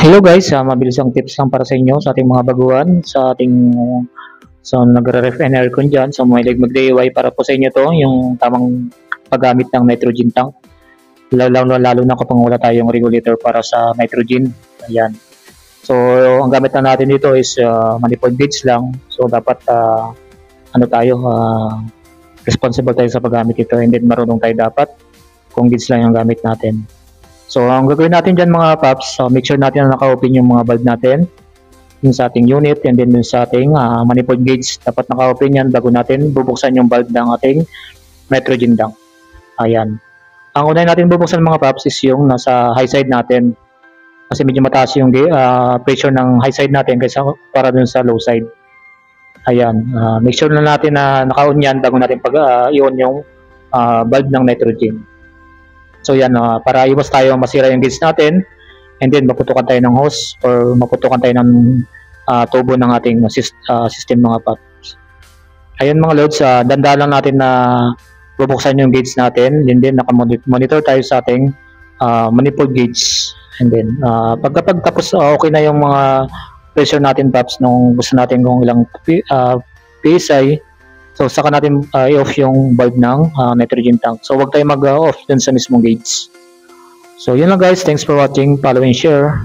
Hello guys, mabilis ang tips lang para sa inyo sa ating mga baguhan, sa ating nagre-ref and aircon dyan. So may mag-DIY para po sa inyo to, yung tamang paggamit ng nitrogen tank. Lalo na kapag wala tayong regulator para sa nitrogen. Ayan. So ang gamit na natin dito is manifold gauge lang. So dapat responsible tayo sa paggamit ito, and then marunong tayo dapat kung gauge lang yung gamit natin. So, ang gagawin natin dyan mga paps, make sure natin na naka-open yung mga bulb natin dun sa ating unit, and then dun sa ating manifold gauge. Dapat naka-open yan bago natin bubuksan yung bulb ng ating nitrogen tank. Ayan. Ang unahin natin bubuksan mga paps is yung nasa high side natin. Kasi medyo mataas yung pressure ng high side natin kaysa para dun sa low side. Ayan. Make sure na natin na naka-on yan bago natin i-on yung bulb ng nitrogen. So yan, para iwas tayo masira yung gauge natin, and then maputukan tayo ng hose or maputukan tayo ng tubo ng ating system mga paps. Ayun mga loads, dandahan lang natin na bubuksan yung gauge natin, and then nakamonitor tayo sa ating manifold gauge. And then pagkapag tapos okay na yung mga pressure natin paps nung gusto natin kung ilang PSI. So, saka natin i-off yung bulb ng nitrogen tank. So, huwag tayo mag-off dun sa mismong gauge. So, yun lang guys. Thanks for watching. Follow and share.